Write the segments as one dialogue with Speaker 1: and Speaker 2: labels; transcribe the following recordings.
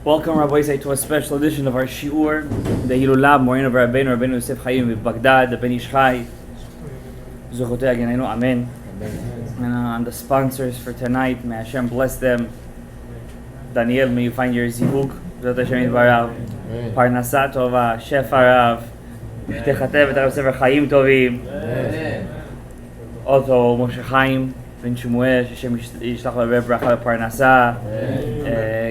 Speaker 1: Welcome, Rabbi Sali, to a special edition of our Shiur, the Hillula, Morin of Rabbeinu Yosef Chaim with Baghdad, the Ben Ish Chai, Zuchotei Agenenu, Amen. And the sponsors for tonight, may Hashem bless them. Daniel, may you find your zivug, Zot Hashem Yitbarav, Parnasa Tova, Shef Harav, Techatev et Sefer Chaim Tovim, also Moshe Chaim, Ben Shmuel, Hashem Yishlach Le'Reb Bracha Parnasa,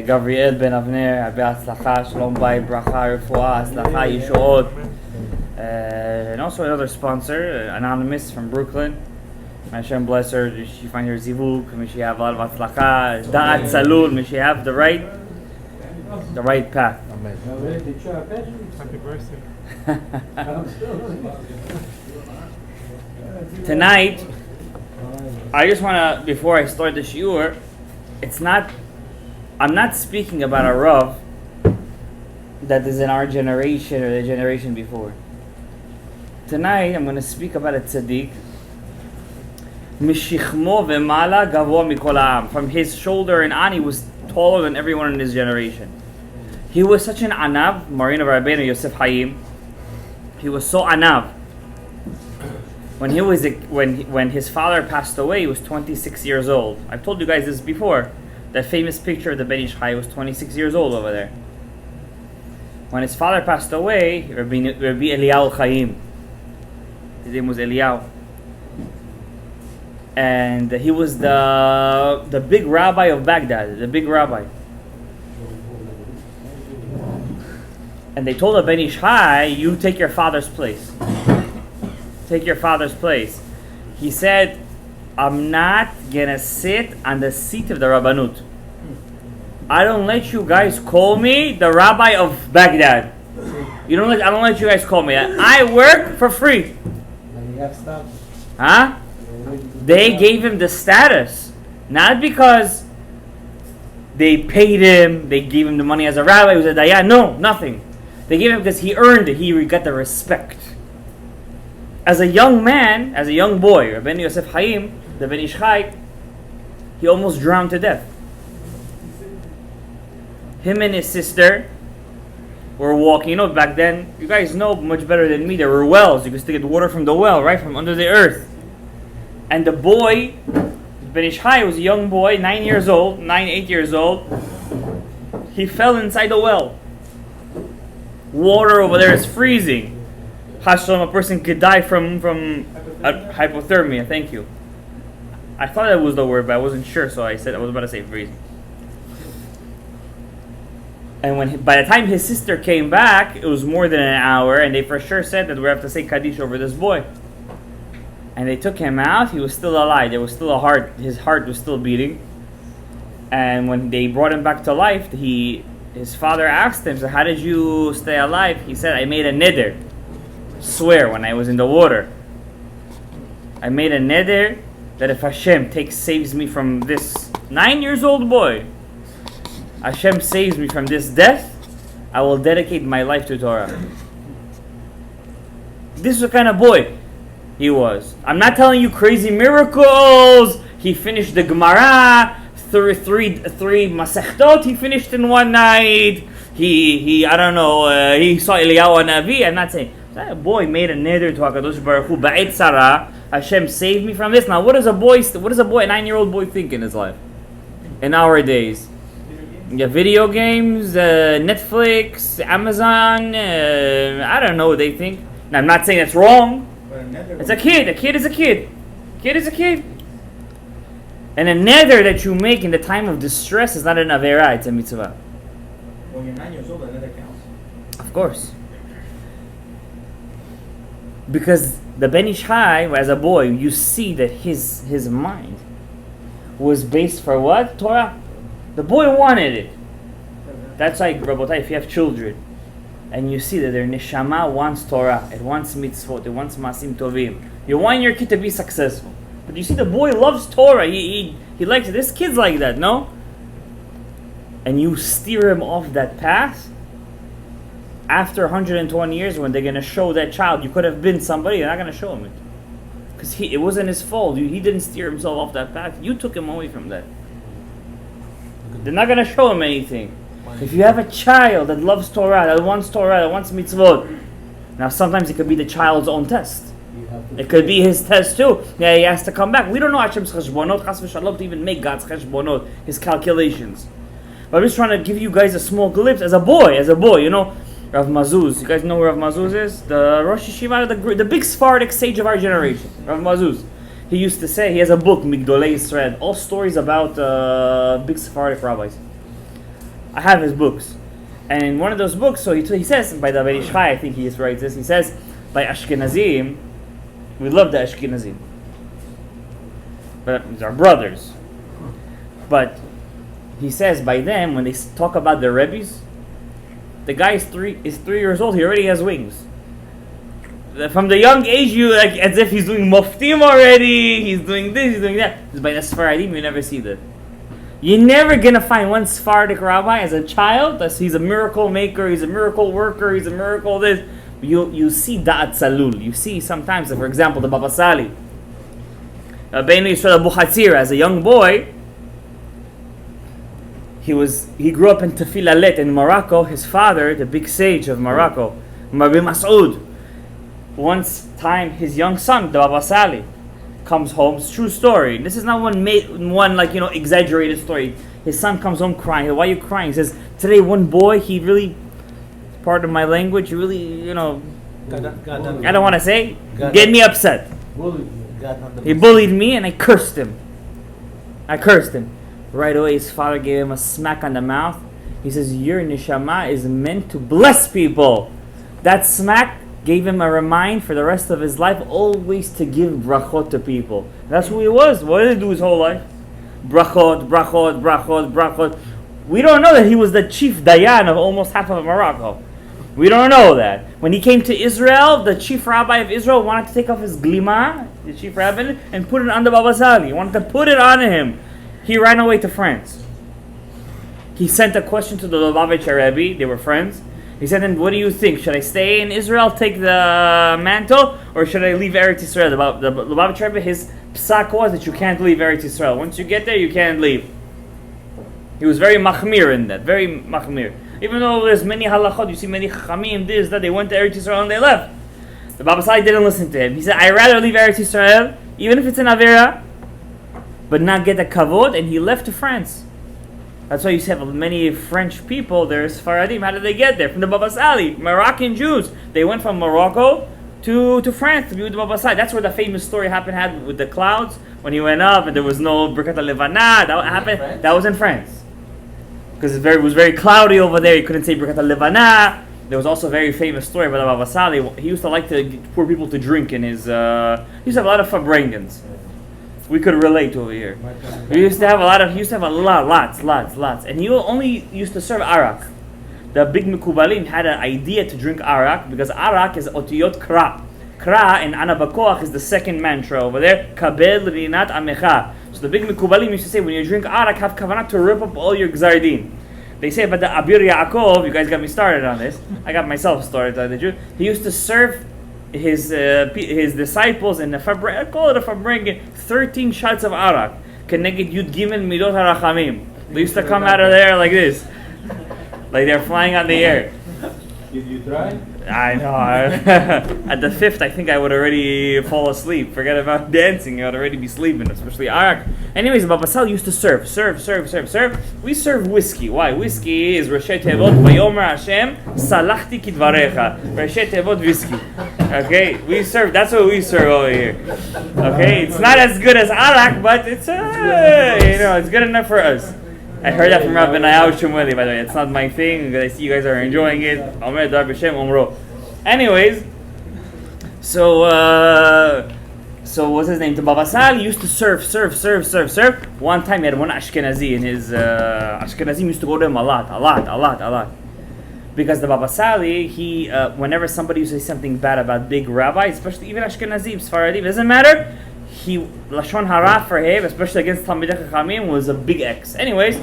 Speaker 1: Gabriel Ben Avner, Habe Hatzlacha, Shalom Bayit, Bracha, Refuah, Hatzlacha, Yeshuot, and also another sponsor, Anonymous from Brooklyn. May Hashem bless her. May she find her zivug. May she have a lot of hatzlacha, da'at salul. May she have the right path.
Speaker 2: Amen. Happy birthday.
Speaker 1: Tonight, I just want to, before I start the shiur, I'm not speaking about a Rav that is in our generation or the generation before. Tonight, I'm going to speak about a tzaddik. Mishichmo v'mala gavo mikol ha'am. From his shoulder and on, he was taller than everyone in his generation. He was such an anav, Morin of Rabbeinu Yosef Chaim. He was so anav. When his father passed away, he was 26 years old. I've told you guys this before. That famous picture of the Ben Ish Chai was 26 years old over there. When his father passed away, Rabbi Eliyahu Chaim. His name was Eliyahu. And he was the big rabbi of Baghdad, the big rabbi. And they told the Ben Ish Chai, you take your father's place. Take your father's place. He said, I'm not gonna sit on the seat of the Rabbanut. I don't let you guys call me the rabbi of Baghdad. I don't let you guys call me that. I work for free. Huh? They gave him the status, not because they paid him, they gave him the money as a rabbi, he was a dayan. No, nothing. They gave him because he earned it, he got the respect. As a young man, as a young boy, Rabbi Yosef Chaim, the Ben Ish Chai, he almost drowned to death. Him and his sister were walking. You know, back then, you guys know much better than me, there were wells. You could still get water from the well, right? From under the earth. And the boy, Ben Ish Chai, was a young boy, 8 years old. He fell inside the well. Water over there is freezing. R.Shalom, a person could die from hypothermia. Thank you. I thought that was the word, but I wasn't sure, so I was about to say freezing. And by the time his sister came back, it was more than an hour, and they for sure said that we have to say Kaddish over this boy. And they took him out. He was still alive. There was still a heart. His heart was still beating. And when they brought him back to life, his father asked him, so how did you stay alive? He said, I made a neder. Swear, when I was in the water. I made a neder that if Hashem saves me from this 9 years old boy, Hashem saves me from this death, I will dedicate my life to Torah. This is what kind of boy he was. I'm not telling you crazy miracles. He finished the Gemara, three Masechtot he finished in one night. He saw Eliyahu Navi. I'm not saying that boy made a neder to HaKadosh Baruch Hu. Ba'et Sarah, Hashem saved me from this. Now, what does a 9-year-old boy think in his life? In our days, yeah, video games, Netflix, Amazon. I don't know what they think. Now, I'm not saying that's wrong. It's a kid. A kid is a kid. Kid is a kid. And a neder that you make in the time of distress is not an avera, it's a mitzvah.
Speaker 3: When you're 9 years old, a neder counts.
Speaker 1: Of course. Because the Ben Ish Chai, as a boy, you see that his mind was based for what? Torah. The boy wanted it. That's like, Rabotai, if you have children, and you see that their neshama wants Torah, it wants mitzvot, it wants masim tovim. You want your kid to be successful. But you see the boy loves Torah, he likes it. This kid's like that, no? And you steer him off that path, after 120 years when they're going to show that child, you could have been somebody, you're not going to show him it. Because it wasn't his fault. He didn't steer himself off that path. You took him away from that. They're not going to show him anything. If you have a child that loves Torah, that wants mitzvot, now sometimes it could be the child's own test. It could be his test too. Yeah, he has to come back. We don't know Hashem's cheshbonot, chas v'shalom, to even make God's cheshbonot, his calculations. But I'm just trying to give you guys a small glimpse as a boy, you know, Rav Mazuz. You guys know who Rav Mazuz is? The Rosh Yeshiva, the big Sephardic sage of our generation, Rav Mazuz. He used to say, he has a book, Migdolei Yisrael, all stories about big Sephardic rabbis. I have his books. And in one of those books, so he says, by the Ben Ish Chai, I think he writes this, he says, by Ashkenazim, we love the Ashkenazim. But these are brothers. But he says by them, when they talk about their Rebbes, the guy is 3 years old, he already has wings. From the young age, you like as if he's doing muftim already, he's doing this, he's doing that. Because by the Sephardim, you never see that. You're never gonna find one Sephardic rabbi as a child that he's a miracle maker, he's a miracle worker, he's a miracle this. You see da'at salul. You see sometimes, for example, the Baba Sali. Beinu Yisrael Abu Chatzir, as a young boy, he grew up in Tefilalet in Morocco. His father, the big sage of Morocco, Rabbi Mas'ud, once time his young son, the Baba Sali, comes home. It's a true story. This is not one exaggerated story. His son comes home crying. Why are you crying? He says, today one boy, he really, pardon my language, he really, I don't want to say, get me upset. He bullied me and I cursed him. Right away his father gave him a smack on the mouth. He says, your neshama is meant to bless people. That smack gave him a remind for the rest of his life always to give brachot to people. That's who he was. What did he do his whole life? Brachot. We don't know that he was the chief dayan of almost half of Morocco. We don't know that. When he came to Israel, the chief rabbi of Israel wanted to take off his glima, the chief rabbi, and put it on the Baba Sali. He wanted to put it on him. He ran away to France. He sent a question to the Lubavitcher Rebbe. They were friends. He said, and what do you think? Should I stay in Israel, take the mantle, or should I leave Eretz Yisrael? The Lubavitcher Rebbe, his psak was that you can't leave Eretz Yisrael. Once you get there, you can't leave. He was very machmir in that, very machmir. Even though there's many halachot, you see many chachamim, this, that, they went to Eretz Yisrael and they left. The Baba Sali didn't listen to him. He said, I'd rather leave Eretz Yisrael, even if it's an Avera, but not get a kavod, and he left to France. That's why you have many French people, there's Faradim. How did they get there? From the Baba Sali, Moroccan Jews. They went from Morocco to France to be with the Baba Sali. That's where the famous story had with the clouds, when he went up and there was no Birkat HaLevana. That was in France. Because it was very cloudy over there, he couldn't say Birkat HaLevana. There was also a very famous story about the Baba Sali. He used to like to get poor people to drink in his... he used to have a lot of Fabrengens. We could relate over here. He used to have lots. And he only used to serve arak. The big Mekubalim had an idea to drink arak because arak is otiyot kra. Kra in Ana Bakoach is the second mantra over there. Kabel rinat amecha. So the big Mekubalim used to say, when you drink arak, have kavanah to rip up all your gzardin. They say about the Abir Yaakov, you guys got me started on this. I got myself started on the Jew. He used to serve his disciples in the call it a fabrengen, 13 shots of arak. Keneged Yud Gimel Midot HaRachamim. They used to come out of there like this, like they're flying on the air.
Speaker 2: Did you try?
Speaker 1: I know. At the 5th, I think I would already fall asleep. Forget about dancing. I would already be sleeping, especially arak. Anyways, Baba Sali used to serve. We serve whiskey. Why? Whiskey is Rashi Tevot Vayomer Hashem Salachti Kidvarecha. Rashi Tevot whiskey. Okay, we serve. That's what we serve over here. Okay, it's not as good as arak, but it's it's good enough for us. I heard that from Rabbi Shmuel, by the way. It's not my thing. I see you guys are enjoying it. Anyways, so what's his name? The Baba Sali used to serve. One time he had one Ashkenazi, and his Ashkenazim used to go to him a lot. Because the Baba Sali, he whenever somebody used to say something bad about big rabbis, especially even Ashkenazim, Sfaradim, doesn't matter. He lashon hara for him, especially against Talmidei Chachamim, was a big X. Anyways,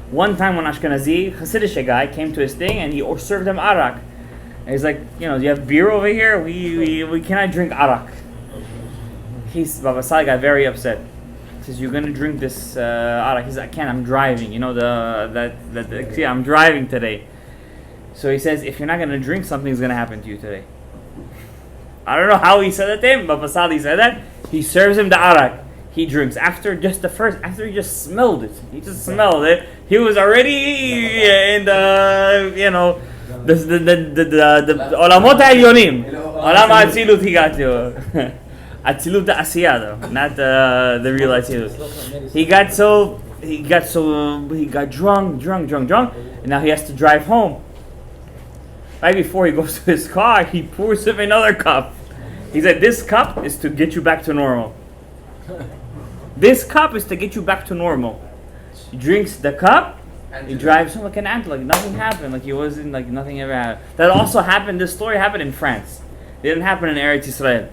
Speaker 1: one time when Ashkenazi Hasidic guy came to his thing and he served him arak, and he's like, do you have beer over here? We cannot drink arak. Baba Sali got very upset. says, "You're gonna drink this arak." He says, "I can't. I'm driving. You know yeah, I'm driving today." So he says, "If you're not gonna drink, something's gonna happen to you today." I don't know how he said that to him, but Baba Sali said that. He serves him the arak. He drinks after he just smelled it. He just smelled it. He was already in the olamot ha'elyonim. Olam ha'atzilut he got to. Atzilut ha'asiyah though, not the real atzilut. He got drunk, and now he has to drive home. Right before he goes to his car, he pours him another cup. He said, "This cup is to get you back to normal. This cup is to get you back to normal." He drinks the cup. He drives home like an ant, like nothing happened, like he wasn't, like nothing ever happened. That also happened. This story happened in France. It didn't happen in Eretz Yisrael.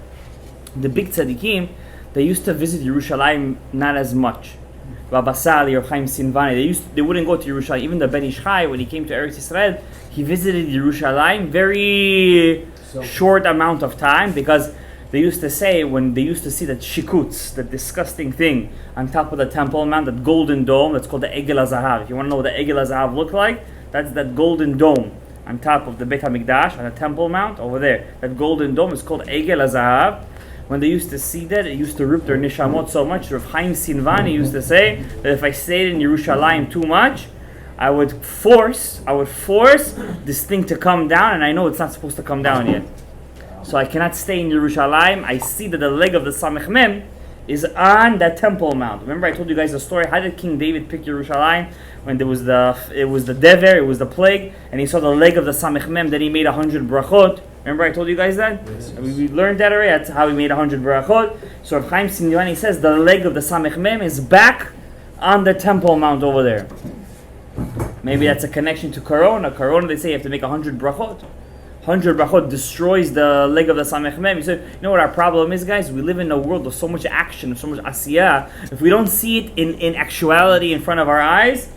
Speaker 1: The big tzaddikim, they used to visit Yerushalayim not as much. Baba Sali or Chaim Sinvani, they wouldn't go to Yerushalayim. Even the Ben Ish Chai, when he came to Eretz Yisrael, he visited Yerushalayim very short amount of time, because they used to say, when they used to see that shikutz, that disgusting thing on top of the Temple Mount, that golden dome, that's called the Egel HaZahav. If you want to know what the Egel HaZahav looked like, that's that golden dome on top of the Beit HaMikdash, on the Temple Mount, over there. That golden dome is called Egel HaZahav. When they used to see that, it used to rip their nishamot so much. Rav Chaim Sinvani used to say that if I stayed in Yerushalayim too much, I would force this thing to come down, and I know it's not supposed to come down yet. So I cannot stay in Yerushalayim. I see that the leg of the Samech Mem is on that Temple Mount. Remember, I told you guys the story. How did King David pick Yerushalayim? When it was the Dever, it was the plague, and he saw the leg of the Samech Mem. Then he made 100 brachot. Remember, I told you guys that? Yes. We learned that already. That's how he made 100 brachot. So Rav Chaim Sinvani says the leg of the Samech Mem is back on the Temple Mount over there. Maybe that's a connection to Corona. Corona, they say you have to make 100 brachot. 100 brachot destroys the leg of the Samech Mem. He said, you know what our problem is, guys? We live in a world of so much action, so much asiyah. If we don't see it in actuality in front of our eyes,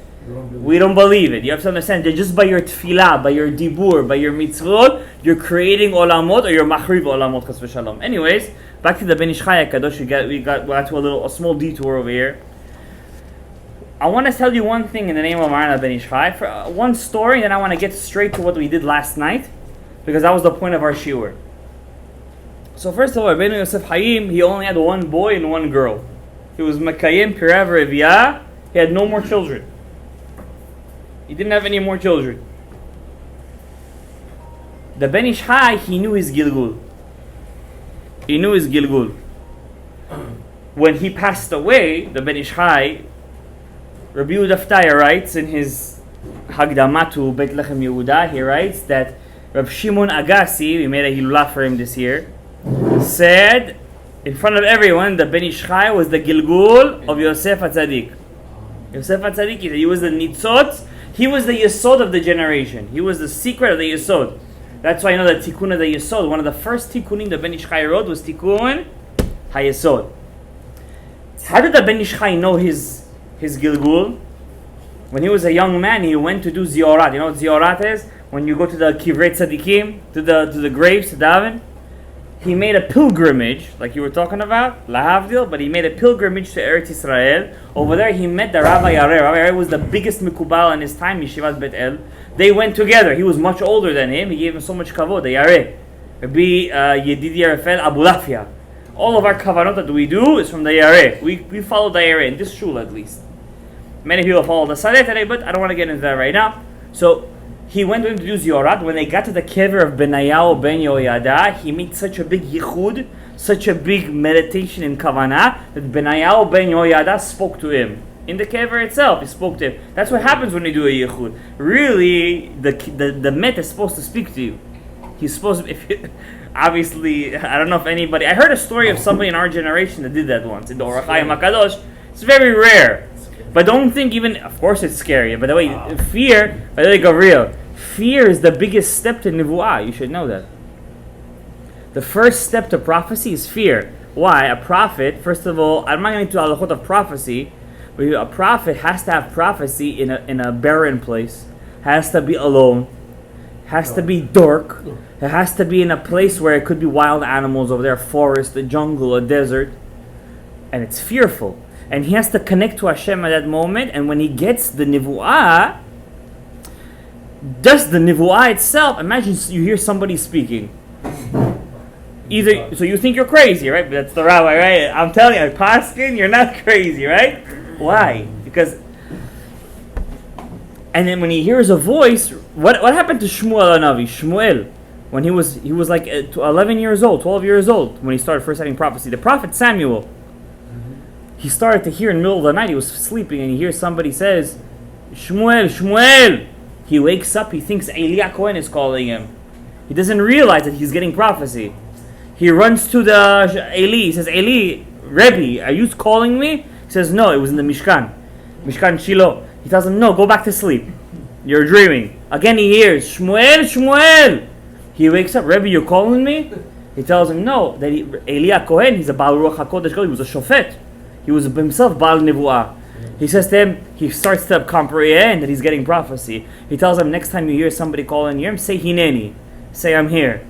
Speaker 1: we don't believe it. You have to understand that just by your tefillah, by your dibur, by your mitzvot, you're creating olamot, or you're machriv olamot, chas v'shalom. Anyways, back to the Ben Ish Chai HaKadosh. We got to a small detour over here. I want to tell you one thing in the name of Maran Ben Ish Chai. For one story, then I want to get straight to what we did last night, because that was the point of our shiur. So first of all, Rabbeinu Yosef Hayim, he only had one boy and one girl. He was Mekayim Pirav Reviyah. He had no more children. He didn't have any more children. The Ben Ish Chai, he knew his gilgul. When he passed away, the Ben Ish Chai, Rabbi Yehuda Ftaya writes in his Hagdamatu Beit Lechem Yehuda, he writes that Rab Shimon Agassi, we made a Hillula for him this year, said in front of everyone that Ben Ish Chai was the gilgul of Yosef HaTzadik. Yosef HaTzadik, he was the nitzot, he was the yesod of the generation. He was the secret of the yesod. That's why I know the Tikkun of the yesod. One of the first Tikkunim the Ben Ish Chai wrote was Tikkun HaYesod. How did the Ben Ish Chai know his gilgul? When he was a young man, he went to do ziorat. You know what ziorat is? When you go to the kivrei tzadikim, to the graves, to daven. He made a pilgrimage, like you were talking about, lahavdil, but he made a pilgrimage to Eretz Yisrael. Over there, he met the Rabbi Yareh. Rabbi Yareh was the biggest mikubal in his time, Yeshivat Bet El. They went together. He was much older than him. He gave him so much kavod, the Yareh. Rabbi Yedidi Rafel Abulafia. All of our kavanot that we do is from the Yareh. We follow the Yareh, in this shul at least. Many people follow the Saleh today, but I don't want to get into that right now. So, he went to him to do ziorat. When they got to the kever of Benayahu ben Yoyada, he made such a big yichud, such a big meditation in kavanah, that Benayahu ben Yoyada spoke to him. In the kever itself, he spoke to him. That's what happens when you do a yichud. Really, the met is supposed to speak to you. He's supposed to, obviously, I don't know if anybody, I heard a story of somebody in our generation that did that once, in the Or HaChaim HaKadosh. It's very rare. But don't think even, of course it's scary. By the way, fear, by the way, Gabriel, fear is the biggest step to nivu'ah. You should know that. The first step to prophecy is fear. Why? A prophet, first of all, I'm not going into halachot of prophecy, but a prophet has to have prophecy in a barren place, has to be alone, has to be dark, it has to be in a place where it could be wild animals over there, a forest, a jungle, a desert, and it's fearful. And he has to connect to Hashem at that moment. And when he gets the nivu'ah, just the nivu'ah itself, imagine you hear somebody speaking. So you think you're crazy, right? But that's the rabbi, right? I'm telling you, Paskin, you're not crazy, right? Why? Because, and then when he hears a voice, what happened to Shmuel Hanavi? Shmuel, when he was like 11 years old, 12 years old, when he started first having prophecy. The prophet Samuel, he started to hear in the middle of the night, he was sleeping, and he hears somebody says, Shmuel, Shmuel. He wakes up, he thinks Eli Cohen is calling him. He doesn't realize that he's getting prophecy. He runs to the Eli. He says, Eli, Rebbe, are you calling me? He says, no, it was in the Mishkan Shiloh. He tells him, no, go back to sleep. You're dreaming. Again he hears, Shmuel, Shmuel. He wakes up, Rebbe, you're calling me? He tells him, no, that Eli Cohen, he's a Baal Ruach HaKodesh, he was a Shofet. He was himself Baal Nevuah. He says to him, he starts to comprehend that he's getting prophecy. He tells him, next time you hear somebody calling you, say Hineni. Say, I'm here.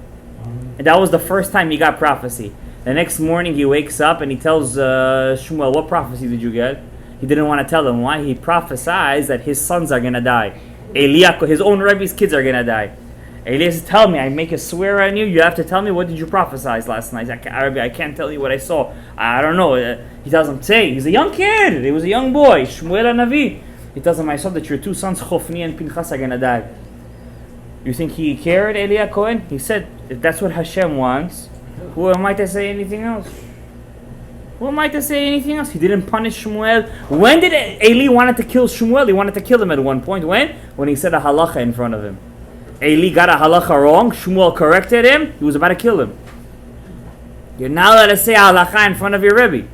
Speaker 1: And that was the first time he got prophecy. The next morning he wakes up and he tells Shmuel, what prophecy did you get? He didn't want to tell him. Why? He prophesies that his sons are going to die. His own Rebbe's kids are going to die. Eli says, tell me, I make a swear on you. You have to tell me, what did you prophesize last night? I can't tell you what I saw. I don't know. He tells him, say, he's a young kid. He was a young boy. Shmuel Hanavi. He tells him, I saw that your two sons, Chofni and Pinchas, are going to die. You think he cared, Eli Cohen? He said, if that's what Hashem wants, who am I to say anything else? Who am I to say anything else? He didn't punish Shmuel. When did Eli wanted to kill Shmuel? He wanted to kill him at one point. When? When he said a halacha in front of him. Eli got a halacha wrong. Shmuel corrected him. He was about to kill him. You're not allowed to say a halacha in front of your Rebbe.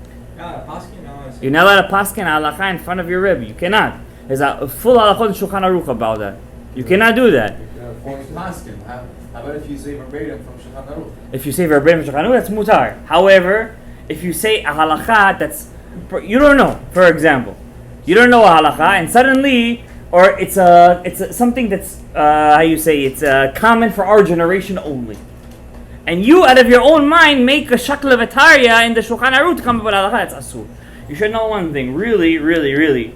Speaker 1: You're not allowed to paskin a halacha in front of your Rebbe. You cannot. There's a full halachot in Shulchan Aruch about that. You cannot do that.
Speaker 2: How about if you say verbatim from Shulchan Aruch?
Speaker 1: If you say verbatim from Shulchan Aruch, that's mutar. However, if you say a halakha that's, you don't know, for example, you don't know a halakha, and suddenly, or it's something that's, it's common for our generation only. And you, out of your own mind, make a shakla v'tarya in the Shulchan Aruch to come up with halakha, that's asur. You should know one thing, really, really, really.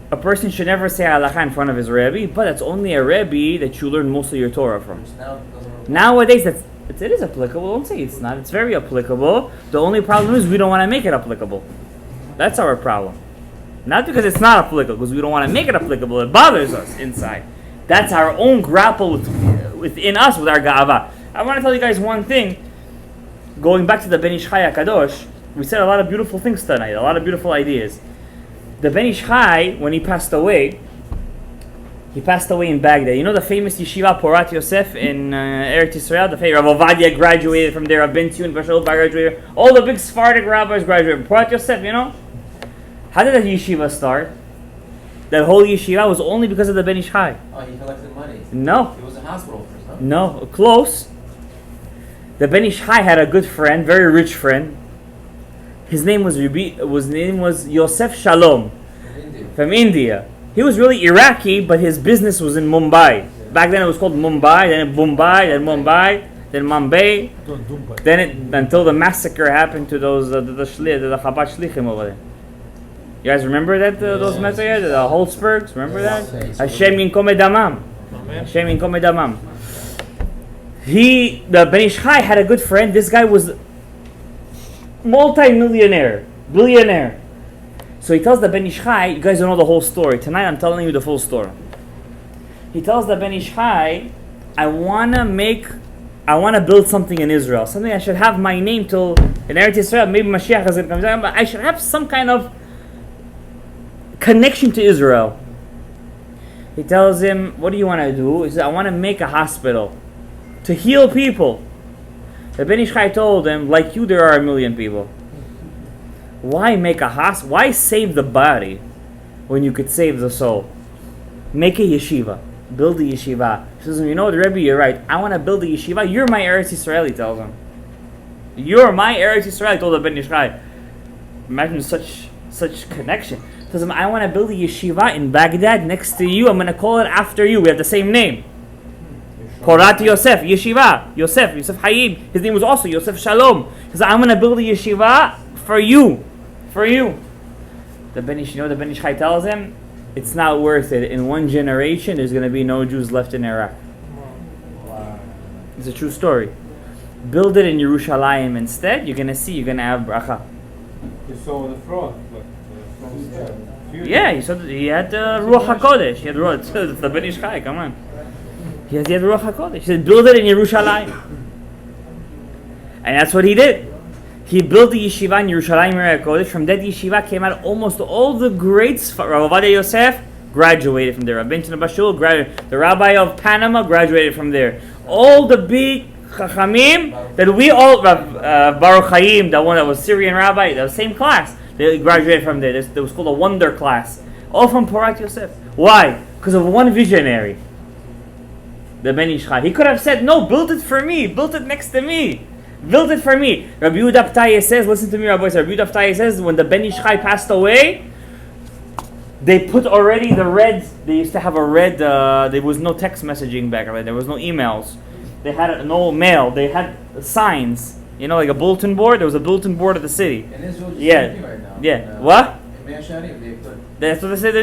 Speaker 1: A person should never say halakha in front of his Rebbe, but it's only a Rebbe that you learn most of your Torah from. Nowadays, it is applicable. Don't say it's not. It's very applicable. The only problem is we don't want to make it applicable. That's our problem. Not because it's not applicable, because we don't want to make it applicable. It bothers us inside. That's our own grapple within us with our ga'ava. I want to tell you guys one thing. Going back to the Ben Ish Chai HaKadosh, we said a lot of beautiful things tonight, a lot of beautiful ideas. The Ben Ish Chai, when he passed away in Baghdad. You know the famous yeshiva Parat Yosef in Eretz Yisrael? The famous Rav Ovadia graduated from there, Rabbi Tzion Bashal graduated. All the big Sephardic rabbis graduated. Parat Yosef, you know? How did that yeshiva start? That whole yeshiva was only because of the Ben Ish Chai.
Speaker 2: Oh, he collected money.
Speaker 1: No.
Speaker 2: It was a hospital first,
Speaker 1: No, close. The Ben Ish Chai had a good friend, very rich friend. His name was Yosef Shalom from India. He was really Iraqi, but his business was in Mumbai. Back then it was called Mumbai, then Mumbai, then Mumbai, then Mumbai. Then until the massacre happened to those the Chabad Shlichim over there. You guys remember that those massacres, the Holzbergs? Remember that? Hashem Yinkom Damam. Hashem Yinkom Damam. The Ben Ish Chai had a good friend. This guy was multi-millionaire, billionaire. So he tells the Ben Ish Chai, you guys don't know the whole story. Tonight I'm telling you the full story. He tells the Ben Ish Chai, I want to build something in Israel. Something I should have my name till in Eretz Yisrael. Maybe Mashiach is going to come. But I should have some kind of connection to Israel. He tells him, what do you want to do? He says, I want to make a hospital to heal people. The Ben Ish Chai told him, like you, there are 1 million people. Why make a hospital? Why save the body when you could save the soul? Make a yeshiva. Build a yeshiva. He says, you know what, Rebbe, you're right. I want to build a yeshiva. You're my Eretz Yisrael, he tells him. You're my Eretz Yisrael, told the Ben Ish Chai. Imagine such connection. He tells him, I want to build a yeshiva in Baghdad next to you. I'm going to call it after you. We have the same name. Parat Yosef, Yeshiva, Yosef Hayib. His name was also Yosef Shalom. He says, I'm going to build a yeshiva for you. for you. The Ben Ish, you know what the Ben Ish Chai tells him? It's not worth it. In one generation, there's going to be no Jews left in Iraq.
Speaker 2: Wow.
Speaker 1: It's a true story. Build it in Yerushalayim instead. You're going to see, you're going to have bracha.
Speaker 3: You saw the fraud, but
Speaker 1: Yeah, he had Ruach HaKodesh. He had Ruach, it's the Ben Ish Chai, come on. He had Ruach HaKodesh. He said, build it in Yerushalayim. And that's what he did. He built the yeshiva in Yerushalayim Ruach HaKodesh. From that yeshiva came out almost all the greats. Rabbi Yosef graduated from there. Rabbi Bashul graduated. The rabbi of Panama graduated from there. All the big chachamim that we all, Baruch Chaim, the one that was Syrian rabbi, the same class, they graduated from there. It was called a wonder class. All from Parat Yosef. Why? Because of one visionary. The Ben Ish Chai. He could have said, no, build it for me. Build it next to me. Build it for me. Rabbi Yehuda Ptaya says, listen to me, Rabbi. Rabbi Yehuda Ptaya says, when the Ben Ish Chai passed away, they put already the red, they used to have a red, there was no text messaging back then. There was no emails. They had no mail. They had signs. You know, like a bulletin board. There was a bulletin board of the city.
Speaker 2: In Israel, just
Speaker 1: Yeah.
Speaker 2: right now.
Speaker 1: Yeah. What?
Speaker 2: In Mea Shearim, they put
Speaker 1: That's what they said.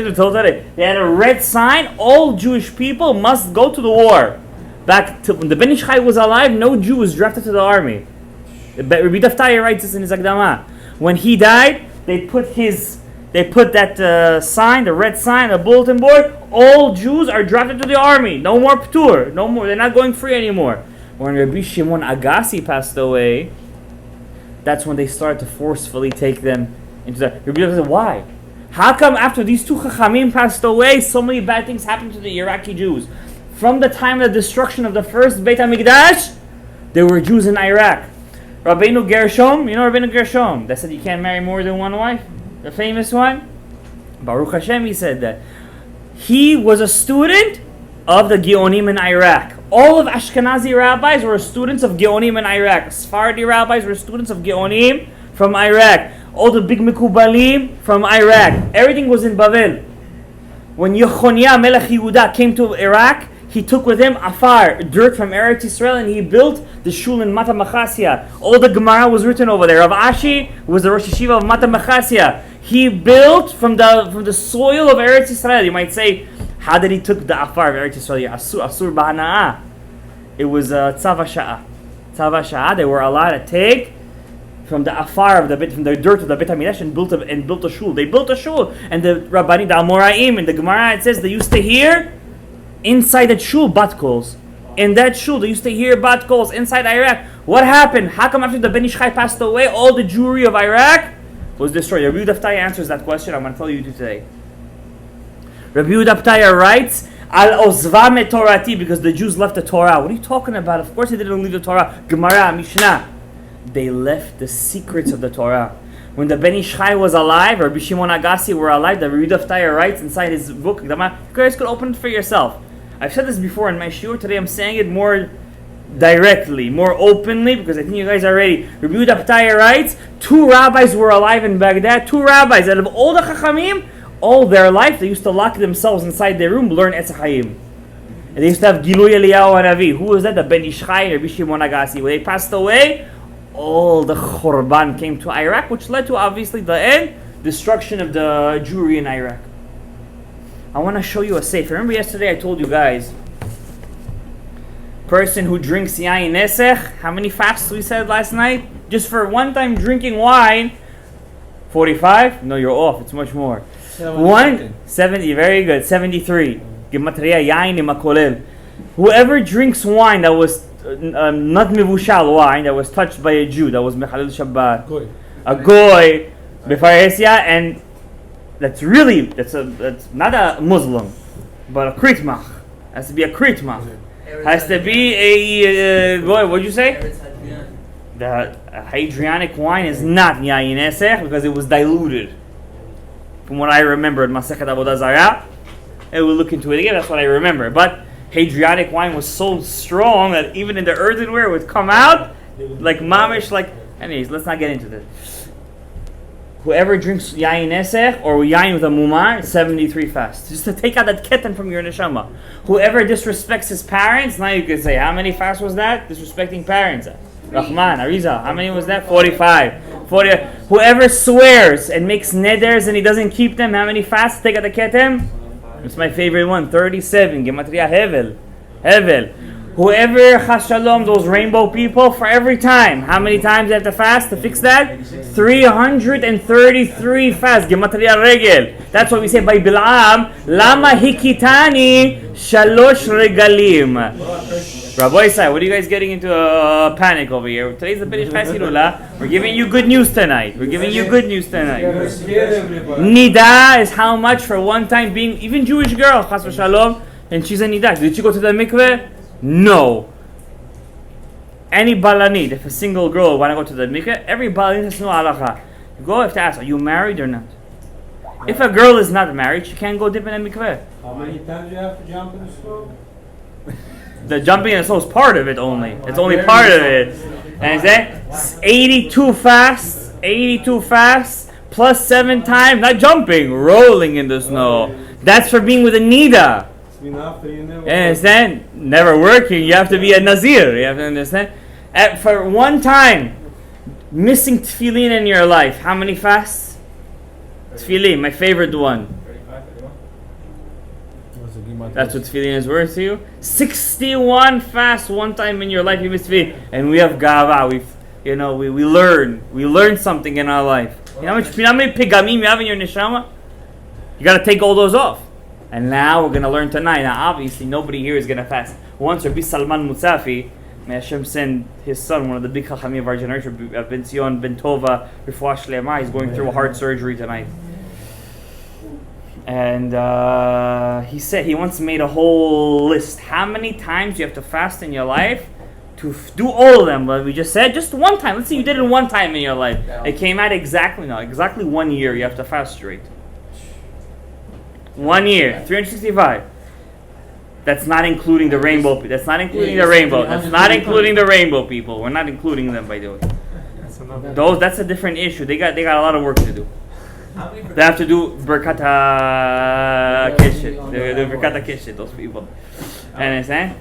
Speaker 1: They had a red sign. All Jewish people must go to the war. Back to when the Ben Ish Chai was alive, no Jew was drafted to the army. Rabbi Daftaya writes this in his Akdama. When he died, they put that sign, the red sign, a bulletin board. All Jews are drafted to the army. No more ptur. No more. They're not going free anymore. When Rabbi Shimon Agassi passed away, that's when they started to forcefully take them into the. Rabbi Daftaya said, why? How come after these two chachamim passed away, so many bad things happened to the Iraqi Jews? From the time of the destruction of the first Beit HaMikdash, there were Jews in Iraq. Rabbeinu Gershom, you know Rabbeinu Gershom, that said you can't marry more than one wife? The famous one? Baruch Hashem, he said that. He was a student of the Geonim in Iraq. All of Ashkenazi rabbis were students of Geonim in Iraq. Sephardi rabbis were students of Geonim from Iraq. All the big Mikubalim from Iraq. Everything was in Bavel. When Yechonia Melech Yehuda came to Iraq, he took with him afar, dirt from Eretz Yisrael, and he built the shul in Mata Machasia. All the Gemara was written over there. Rav Ashi was the Rosh Yeshiva of Mata Machasia. He built from the soil of Eretz Yisrael. You might say, how did he took the afar of Eretz Yisrael? Asur b'hana'ah. It was tzav hasha'ah. Tzav hasha'ah. They were allowed to take from the afar of from the dirt of the Beit HaMikdash and built a shul. They built a shul, and the Rabbani, the Amoraim, in the Gemara it says they used to hear inside that shul bat calls. In that shul they used to hear bat calls inside Iraq. What happened? How come after the Ben Ish Chai passed away, all the Jewry of Iraq was destroyed? Rabbi Yehuda Ptaya answers that question. I'm going to tell you today. Rabbi Yehuda Ptaya writes, Al ozvam Torati, because the Jews left the Torah. What are you talking about? Of course they didn't leave the Torah. Gemara, Mishnah. They left the secrets of the Torah. When the Ben Ish Chai was alive, or Rabbi Shimon Agassi were alive, the Rabbi Yehuda Ptaya writes inside his book, you guys could open it for yourself. I've said this before in my shiur. Today I'm saying it more directly, more openly, because I think you guys are ready. Rabbi Yehuda Ptaya writes, 2 rabbis were alive in Baghdad. 2 rabbis out of all the chachamim, all their life they used to lock themselves inside their room, learn Etz Chaim. And they used to have Gilui Eliyahu Hanavi. Who was that? The Ben Ish Chai and Rabbi Shimon Agassi. When they passed away, all the Khurban came to Iraq, which led to obviously the end, destruction of the Jewry in Iraq. I want to show you a sefer. Remember yesterday I told you guys, person who drinks yain nesech, how many fasts we said last night? Just for one time drinking wine, 45? No, you're off. It's much more. 70, very good. 73. Gematria yain imakolel. Whoever drinks wine that was not mivushal wine, that was touched by a Jew, that was mechalel Shabbat, a goy, befaresia, and that's not a Muslim, but a kritmach. Has to be a kritmach. Has to be a goy. What'd you say? The Hadrianic wine is not yayin esech because it was diluted. From what I remember in Masechet Avodah Zarah, and we'll look into it again. That's what I remember. But Hadrianic wine was so strong that even in the earthenware it would come out like mamish. Like, anyways, let's not get into this. Whoever drinks yayin esech or yayin with a mumar, 73 fasts. Just to take out that keten from your neshama. Whoever disrespects his parents, now you can say, how many fasts was that? Disrespecting parents. Rahman, Ariza, how many was that? 45. Whoever swears and makes neders and he doesn't keep them, how many fasts take at the ketem? It's my favorite one, 37. Gematria Hevel. Hevel. Whoever, R.Shalom, those rainbow people, for every time, how many times you have to fast to fix that? 333 fasts. Gematria Regel. That's what we say by Bil'am. Lama hikitani shalosh regalim. Rabbi Isai, what are you guys getting into a panic over here? Today's the Benish Chai Hillula. We're giving you good news tonight. Nida is how much for one time being, even Jewish girl, Chas v'Shalom, and she's a Nida. Did she go to the mikveh? No. Any balanid, if a single girl want to go to the mikveh, every balanid has no halacha. You go, have to ask, are you married or not? If a girl is not married, she can't go dip in a mikveh.
Speaker 3: How many times do you have to jump in the snow?
Speaker 1: The jumping in the snow is part of it only. It's only part of it. And it's 82 fasts, plus 7 times, not jumping, rolling in the snow. That's for being with a nida. And then never working. You have to be a nazir. You have to understand. For one time, missing tefillin in your life, how many fasts? Tefillin, my favorite one. That's what tefillin is worth to you. 61 fasts one time in your life you miss tefillin, and we have gava. We learn something in our life. You know how many pigamim you have in your neshama? You got to take all those off. And now we're gonna learn tonight. Now, obviously, nobody here is gonna fast. Once Rabbi Salman Mutzafi, may Hashem send his son, one of the big chachamim of our generation, Ben Zion Ben Tova, Refuah Shlema. He's going through a heart surgery tonight. And he said he once made a whole list. How many times you have to fast in your life to do all of them? But we just said just one time. Let's say you did it one time in your life. It came out exactly 1 year. You have to fast straight. 1 year, 365. That's not including the rainbow. That's not including the rainbow. That's not including the rainbow people. We're not including them, by the way. That's a different issue. They got a lot of work to do. They have to do Berkata Kishit. They do Berkata Kishit, those people. Understand?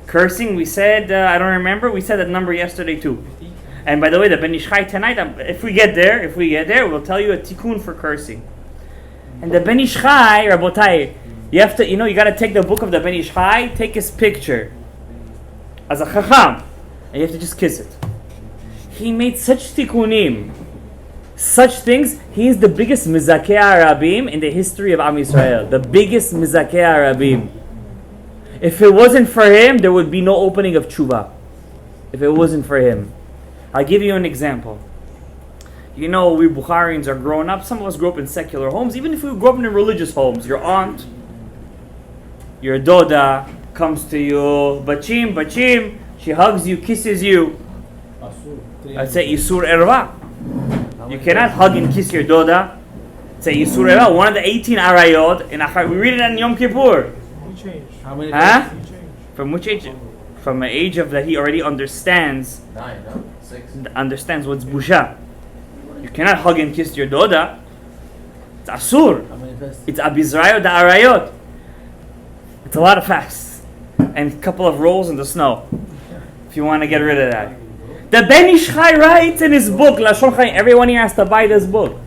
Speaker 1: Cursing, we said, I don't remember, we said that number yesterday too. And by the way, the Ben Ish Chai tonight, if we get there, we'll tell you a tikkun for cursing. And the Ben Ish Chai, Rabotai, you have to, you got to take the book of the Ben Ish Chai, take his picture as a chacham, and you have to just kiss it. He made such tikkunim, such things. He is the biggest mizakei arabim in the history of Am Yisrael. The biggest mizakei arabim. If it wasn't for him, there would be no opening of tshuva. If it wasn't for him. I'll give you an example. We Bukharians are growing up. Some of us grew up in secular homes. Even if we grew up in religious homes, your aunt, your doda comes to you, bachim, she hugs you, kisses you. I'd say Isur Erva. You cannot hug and kiss your doda. Say Isur Erva. One of the 18 arayot in Achar. We read it in Yom Kippur.
Speaker 3: How many
Speaker 1: huh? From which age? From an age of that he already understands.
Speaker 2: 9, no? 6.
Speaker 1: Understands what's busha. You cannot hug and kiss your doda. It's asur. It's abizrayo da arayot. It's a lot of fasts and a couple of rolls in the snow. If you want to get rid of that. The Ben Ish Chai writes in his book, Lashon Chachamim. Everyone here has to buy this book.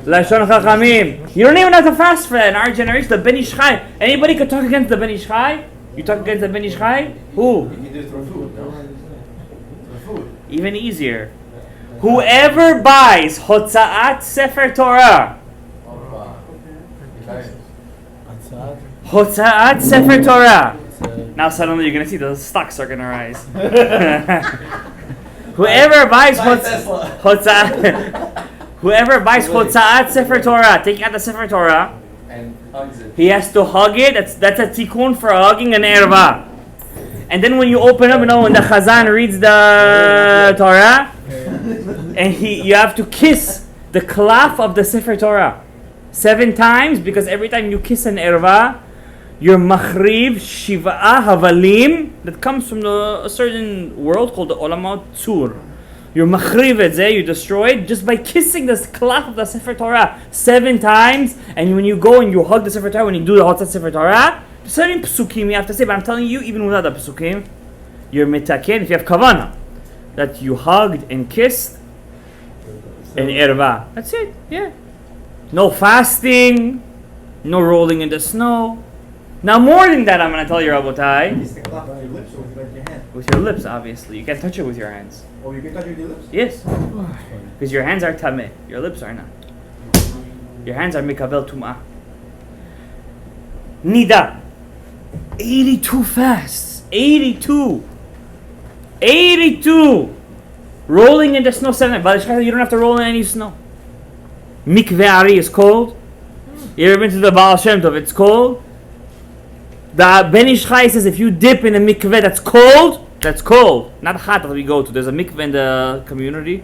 Speaker 1: Lashon Chachamim. You don't even have to fast for it. In our generation, the Ben Ish Chai. Anybody could talk against the Ben Ish Chai? You talk against the Ben Ish Chai? Who?
Speaker 2: You do it for food, no? For food.
Speaker 1: Even easier. Whoever buys Hotzaat Sefer Torah. Hotzaat Sefer Torah. Now suddenly you're going to see the stocks are going to rise. Whoever buys Hotzaat Sefer Torah, taking out the Sefer Torah,
Speaker 2: and hugs it.
Speaker 1: He has to hug it. That's a tikkun for hugging an erva. And then when you open up, when the Chazan reads the Torah, and you have to kiss the klaf of the Sefer Torah 7 times, because every time you kiss an erva, you're machriv shiv'ah havalim that comes from a certain world called the Olamot Tzur. You're machriv it, you destroy it just by kissing the klaf of the Sefer Torah 7 times. And when you go and you hug the Sefer Torah, when you do the Hotzat Sefer Torah, certain psukim you have to say, but I'm telling you, even without the psukim, you're mitaken if you have kavanah that you hugged and kissed and erva. That's it. Yeah. No fasting. No rolling in the snow. Now more than that, I'm going to tell you, Rabotai.
Speaker 4: You stick a lot with your lips or with your hand?
Speaker 1: With your lips, obviously. You can't touch it with your hands.
Speaker 4: Oh, you can touch it with your lips?
Speaker 1: Yes. Because your hands are tameh. Your lips are not. Your hands are mikabel tum'ah. Nida. 82 fasts. 82. 82. Rolling in the snow 7 nights. You don't have to roll in any snow. Mikveh Ari is cold. You ever been to the Baal Shem Tov? It's cold. The Ben Ish Chai says if you dip in a mikveh that's cold. Not hot that we go to. There's a mikveh in the community.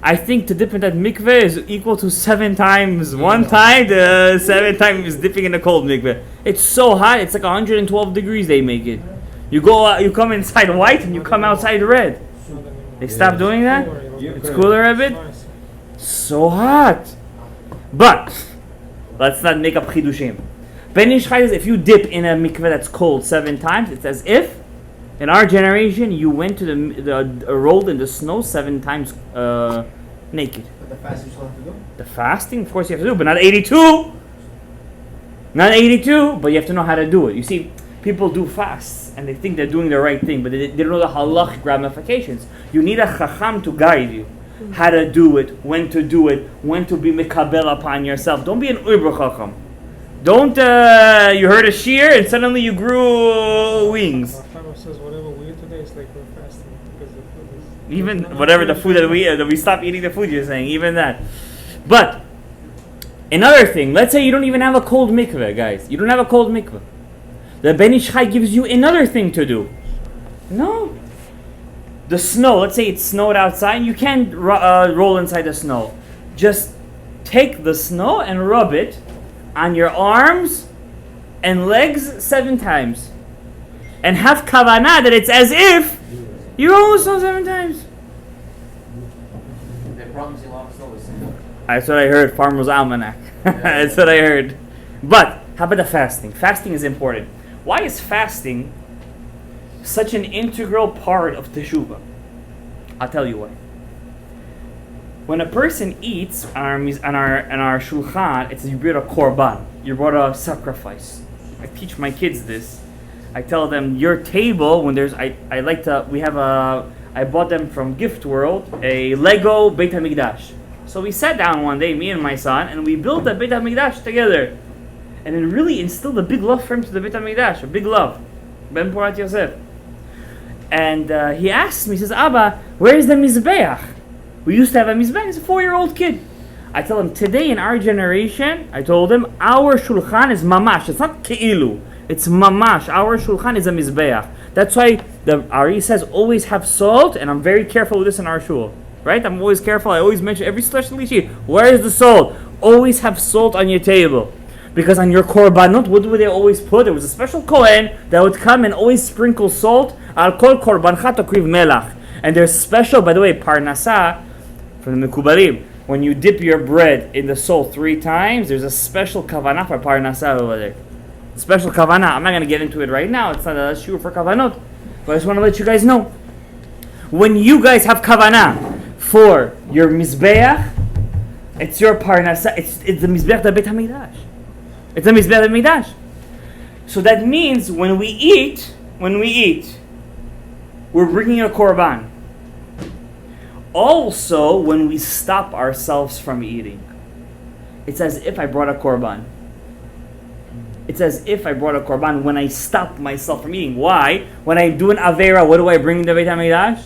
Speaker 1: I think to dip in that mikveh is equal to 7 times. One time, the 7 times dipping in a cold mikveh. It's so hot, it's like 112 degrees they make it. You go out, you come inside white and you come outside red. They stopped doing that? It's cooler a bit? So hot. But, let's not make up chidushim. Ben Ish Chai says if you dip in a mikveh that's cold 7 times, it's as if in our generation you went to the rolled in the snow 7 times naked.
Speaker 4: But the fasting you still have to do?
Speaker 1: The fasting, of course you have to do, but not 82. Not 82, but you have to know how to do it. You see, people do fasts and they think they're doing the right thing, but they don't know the halachic ramifications. You need a chacham to guide you. How to do it, when to do it, when to be mikabel upon yourself. Don't be an uber chacham. Don't, you heard a shear and suddenly you grew wings.
Speaker 3: Papa says whatever we eat today is like we're fasting because the food is...
Speaker 1: Even whatever the food that we stop eating the food, you're saying, even that. But, another thing, let's say you don't even have a cold mikveh, guys. You don't have a cold mikveh. The Ben Ish Chai gives you another thing to do. No. The snow, let's say it snowed outside, you can't roll inside the snow. Just take the snow and rub it on your arms and legs 7 times. And have kavanah that it's as if you roll the snow 7 times.
Speaker 2: They promise you a lot of snow this season.
Speaker 1: That's what I heard, Farmer's Almanac. That's what I heard. But, how about the fasting? Fasting is important. Why is fasting such an integral part of teshuvah? I'll tell you why. When a person eats on our shulchan, it's you brought a korban. You brought a sacrifice. I teach my kids this. I tell them your table when there's I bought them from Gift World a Lego Beit HaMikdash. So we sat down one day, me and my son, and we built a Beit HaMikdash together. And it really instilled a big love for him to the Beit HaMikdash, a big love. Ben Parat Yosef. And he asked me, he says, Abba, where is the Mizbeach? We used to have a Mizbeach. He's a 4-year-old kid. I tell him, today in our generation, I told him, our shulchan is mamash. It's not ke'ilu. It's mamash. Our shulchan is a Mizbeach. That's why the Ari says, always have salt, and I'm very careful with this in our shul. Right? I'm always careful. I always mention every special sheet. Where is the salt? Always have salt on your table. Because on your korbanot, what would they always put? There was a special kohen that would come and always sprinkle salt. Al kol korbancha tokriv melach. And there's special, by the way, parnasa from the Mekubalim. When you dip your bread in the salt 3 times, there's a special kavanah for parnasa over there. Special kavanah. I'm not going to get into it right now. It's not a shiur for kavanot. But I just want to let you guys know. When you guys have kavanah for your mizbeach, it's your parnasa. It's the mizbeach da Beit HaMikdash. It's a mizbeach mikdash. So that means when we eat, we're bringing a korban. Also, when we stop ourselves from eating, it's as if I brought a korban. It's as if I brought a korban when I stop myself from eating. Why? When I do an avera, what do I bring in the Beit HaMikdash?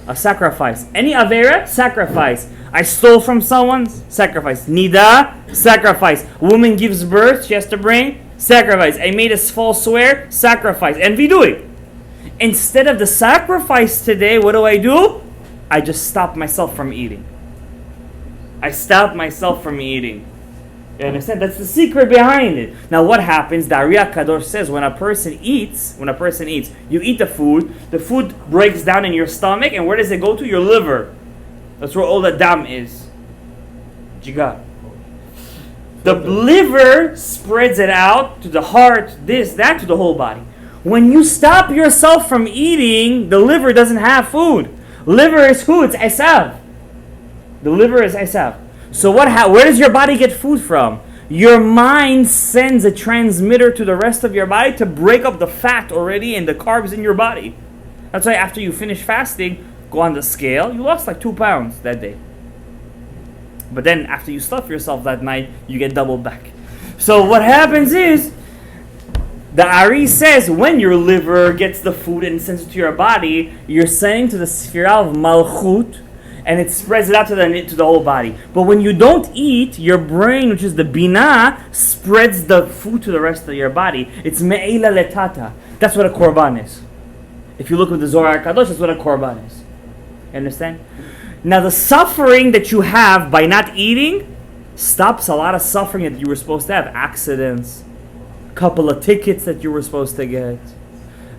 Speaker 1: A sacrifice. Any avera, sacrifice. I stole from someone, sacrifice. Nida, sacrifice. Woman gives birth, she has to bring, sacrifice. I made a false swear, sacrifice. And we do it. Instead of the sacrifice today, what do? I just stop myself from eating. I stop myself from eating. You understand? That's the secret behind it. Now what happens? The Ari HaKadosh says when a person eats, you eat the food breaks down in your stomach, and where does it go to? Your liver. That's where all the dam is. Jigar. The liver spreads it out to the heart, this, that, to the whole body. When you stop yourself from eating, the liver doesn't have food. Liver is who? It's esav. The liver is esav. So where does your body get food from? Your mind sends a transmitter to the rest of your body to break up the fat already and the carbs in your body. That's why after you finish fasting, go on the scale, you lost like 2 pounds that day. But then after you stuff yourself that night, you get doubled back. So what happens is, the Ari says when your liver gets the food and sends it to your body, you're sending to the Sefirah of Malchut, and it spreads it out to the whole body. But when you don't eat, your brain, which is the Binah, spreads the food to the rest of your body. It's Me'ela Letata. That's what a korban is. If you look at the Zohar Kadosh, that's what a korban is. You understand? Now the suffering that you have by not eating stops a lot of suffering that you were supposed to have. Accidents, couple of tickets that you were supposed to get,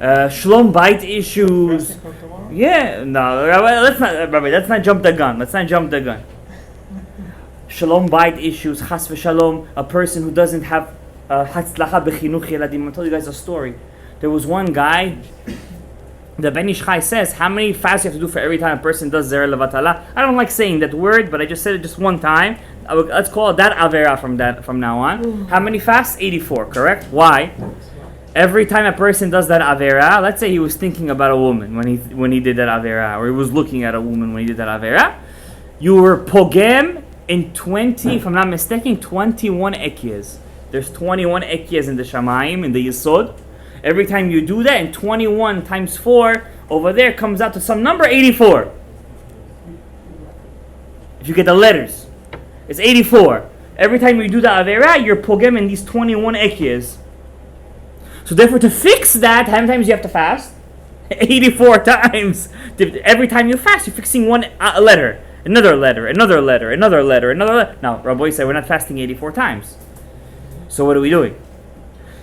Speaker 1: Shlom Bait issues.
Speaker 3: Practical tomorrow?
Speaker 1: Yeah, no, Rabbi, let's not jump the gun. Shalom Bait issues, Chas v'Shalom, a person who doesn't have Hatzlacha b'chinuch yeladim. I'll tell you guys a story. There was one guy, the Ben Ish Chai says, how many fasts you have to do for every time a person does Zera Levatala? I don't like saying that word, but I just said it just one time. Let's call it that Avera from now on. How many fasts? 84, correct? Why? Every time a person does that Avera, let's say he was thinking about a woman when he did that Avera, or he was looking at a woman when he did that Avera, you were pogem in 20, if I'm not mistaken, 21 ekiyas. There's 21 ekiyas in the Shamayim, in the Yesod. Every time you do that, and 21 times 4 over there comes out to some number, 84. If you get the letters, it's 84. Every time you do the Avera, you're pogem in these 21 ekiyas. So therefore, to fix that, how many times you have to fast? 84 times. Every time you fast, you're fixing one letter, another letter, another letter, another letter, another letter. Now, Rabbi said we're not fasting 84 times. So what are we doing?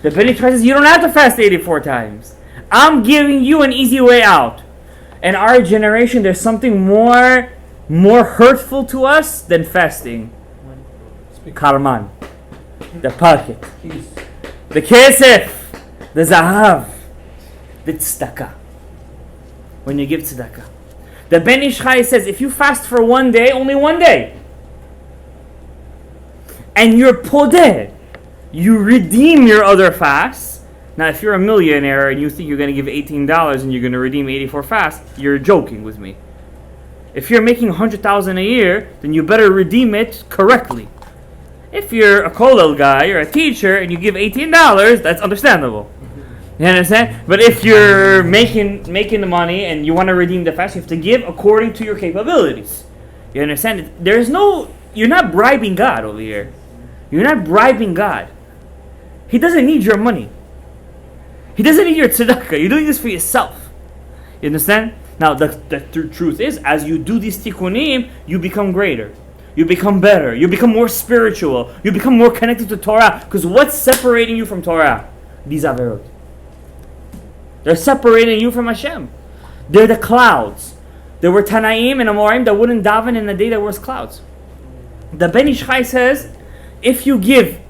Speaker 1: The Ben Ish Chai says you don't have to fast 84 times. I'm giving you an easy way out. In our generation, there's something more hurtful to us than fasting. Karman, the pocket, the kesef, the zahav, the tzedakah. When you give tzedakah, the Ben Ish Chai says if you fast for one day, only one day, and you're podeh, you redeem your other fasts. Now, if you're a millionaire and you think you're going to give $18 and you're going to redeem 84 fasts, you're joking with me. If you're making $100,000 a year, then you better redeem it correctly. If you're a kollel guy or a teacher and you give $18, that's understandable. You understand? But if you're making the money and you want to redeem the fast, you have to give according to your capabilities. You understand? You're not bribing God over here. You're not bribing God. He doesn't need your money. He doesn't need your tzedakah. You're doing this for yourself. You understand? Now, the truth is, as you do these tikkunim, you become greater. You become better. You become more spiritual. You become more connected to Torah. Because what's separating you from Torah? These averot. They're separating you from Hashem. They're the clouds. There were Tanaim and Amorim that wouldn't daven in the day there was clouds. The Ben Ish Chai says, if you give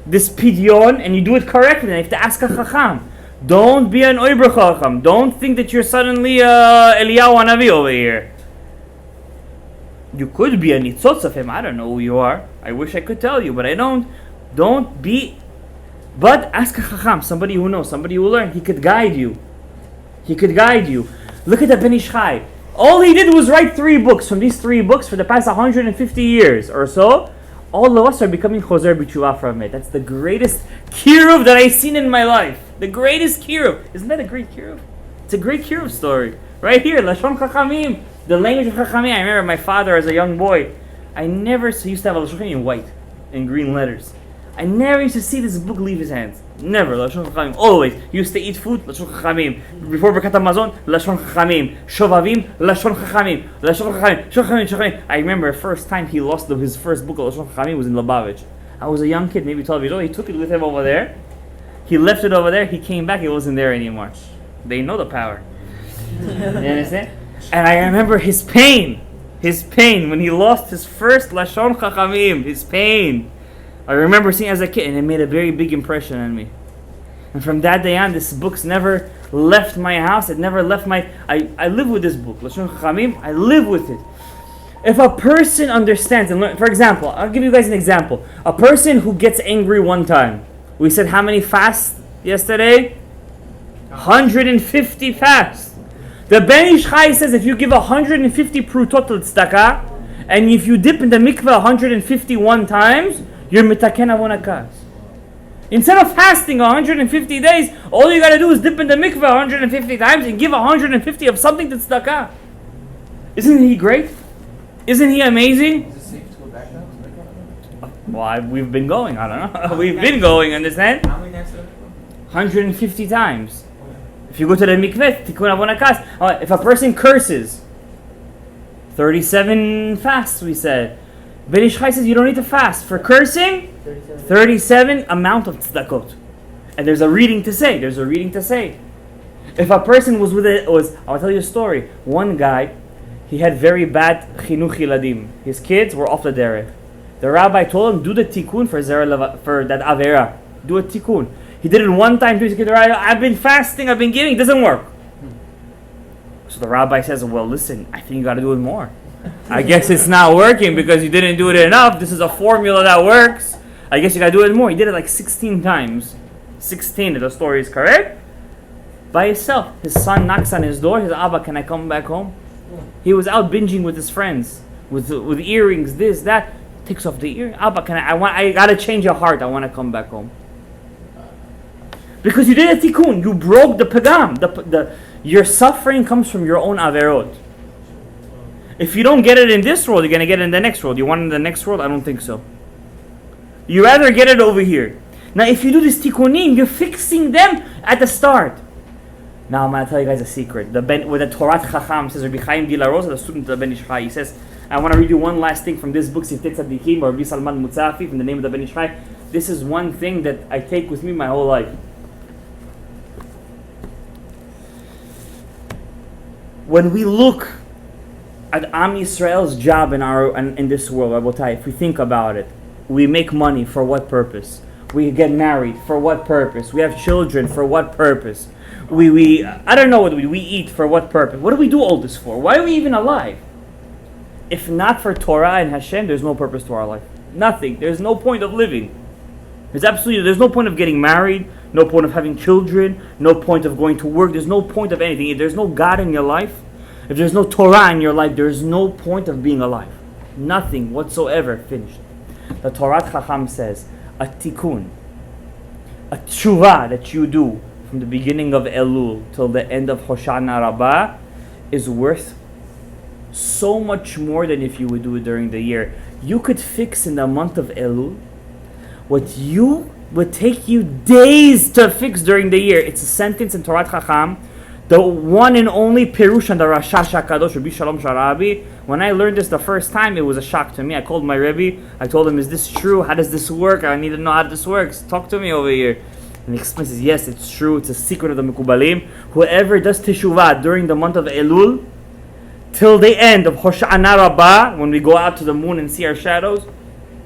Speaker 1: this pidyon and you do it correctly, then you have to ask a chacham. Don't be an oiber chacham. Don't think that you're suddenly Eliyahu Hanavi over here. You could be a nitzotz of him. I don't know who you are. I wish I could tell you, but I don't. Don't be. But ask a chacham, somebody who knows, somebody who learned. He could guide you. Look at the Ben Ish Chai. All he did was write 3 books. From these 3 books, for the past 150 years or so, all of us are becoming chozer b'tshuva from it. That's the greatest kiruv that I've seen in my life. The greatest kiruv. Isn't that a great kiruv? It's a great kiruv story. Right here, Lashon Chachamim. The language of Chachamim. I remember my father as a young boy. He used to have a Lashon Chachamim in white, in green letters. I never used to see this book leave his hands. Never. Lashon Chachamim. Always. He used to eat food, Lashon Chachamim. Before Birkat Hamazon, Lashon Chachamim. Shovavim, Lashon Chachamim. Lashon Chachamim. Chachamim. I remember the first time he lost his first book of Lashon Chachamim was in Lubavitch. I was a young kid, maybe 12 years old. He took it with him over there. He left it over there. He came back. It wasn't there anymore. They know the power. You understand? And I remember his pain when he lost his first Lashon Chachamim. His pain. I remember seeing it as a kid, and it made a very big impression on me. And from that day on, this book's never left my house. It never left my... I live with this book, Lashon Chachamim. I live with it. If a person understands and learn, for example, I'll give you guys an example. A person who gets angry one time. We said how many fasts yesterday? 150 fasts. The Ben Ish Chai says if you give 150 prutot tzedakah, and if you dip in the mikveh 151 times, you're mitaken avonakas. Instead of fasting 150 days, all you gotta do is dip in the mikveh 150 times and give 150 of something to tzedakah. Isn't he great? Isn't he amazing?
Speaker 2: Is it safe to go back now?
Speaker 1: Well, we've been going. I don't know. We've been going. Understand?
Speaker 4: How many times did I go?
Speaker 1: 150 times. If you go to the mikveh, tikkun avonakas. If a person curses, 37 fasts. We said. Ben Ish Chai says you don't need to fast for cursing. 37 amount of tzedakot. And there's a reading to say. If a person was with it, I'll tell you a story. One guy, he had very bad chinuch yiladim. His kids were off the derech. The rabbi told him, do the tikkun for that avera. Do a tikkun. He did it one time to his kid. I've been fasting, I've been giving. It doesn't work. So the rabbi says, well, listen, I think you got to do it more. I guess it's not working because you didn't do it enough. This is a formula that works. I guess you got to do it more. He did it like 16 times. 16, if the story is correct. By himself. His son knocks on his door. He says, Abba, can I come back home? He was out binging with his friends. With earrings, this, that. Takes off the ear. Abba, I got to change your heart. I want to come back home. Because you did a tikkun. You broke the pagam. Your suffering comes from your own averot. If you don't get it in this world, you're going to get it in the next world. You want it in the next world? I don't think so. You rather get it over here. Now, if you do this tikkunim, you're fixing them at the start. Now, I'm going to tell you guys a secret. Where the Torah Chacham says, Rabbi Chaim Di La Rosa, the student of the Ben Ish Chai, he says, I want to read you one last thing from this book, Siftei Tzadikim, or Rabbi Salman Mutzafi, from the name of the Ben Ish Chai. This is one thing that I take with me my whole life. When we look at Am Yisrael's job in this world, Rabotai, if we think about it, we make money for what purpose? We get married for what purpose? We have children for what purpose? I don't know what we eat for what purpose? What do we do all this for? Why are we even alive? If not for Torah and Hashem, there's no purpose to our life. Nothing. There's no point of living. There's no point of getting married, no point of having children, no point of going to work, there's no point of anything. If there's no God in your life, if there's no Torah in your life, there's no point of being alive. Nothing whatsoever. Finished. The Torah Chacham says, a tikkun, a tshuva that you do from the beginning of Elul till the end of Hoshana Rabbah is worth so much more than if you would do it during the year. You could fix in the month of Elul what you would take you days to fix during the year. It's a sentence in Torah Chacham, the one and only Pirush and the Rashash HaKadosh, R.Shalom Sharabi. When I learned this the first time, it was a shock to me. I called my Rebbe. I told him, is this true? How does this work? I need to know how this works. Talk to me over here. And he explains, yes, it's true. It's a secret of the Mekubalim. Whoever does Teshuvah during the month of Elul, till the end of Hoshana Rabbah, when we go out to the moon and see our shadows,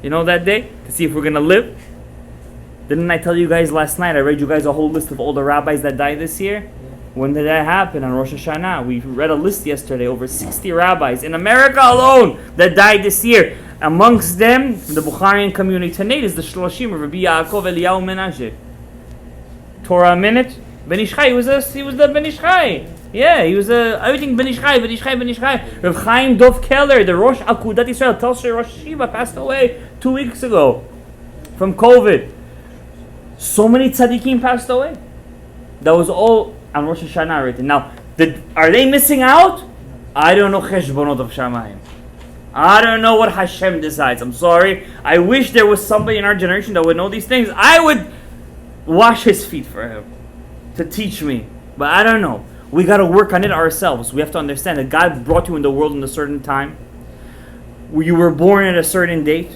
Speaker 1: you know that day? To see if we're going to live. Didn't I tell you guys last night? I read you guys a whole list of all the rabbis that died this year. When did that happen? On Rosh Hashanah. We read a list yesterday. Over 60 rabbis in America alone that died this year. Amongst them, from the Bukharian community tonight, is the Shloshim of Rabbi Yaakov Eliyahu Menashe. Torah a minute. Ben Ish Chai, he was the Ben Ish Chai. Yeah, he was everything Ben Ish Chai, Ben Ish Chai, Ben Ish Chai. Rav Chaim Dov Keller, the Rosh Akudat Yisrael, Telsher Rosh Shiva, passed away 2 weeks ago from COVID. So many tzaddikim passed away. That was all on Rosh Hashanah written. Now, are they missing out? I don't know Cheshbonot of Shamayim. I don't know what Hashem decides. I'm sorry. I wish there was somebody in our generation that would know these things. I would wash his feet for him to teach me. But I don't know. We got to work on it ourselves. We have to understand that God brought you in the world in a certain time. You were born at a certain date.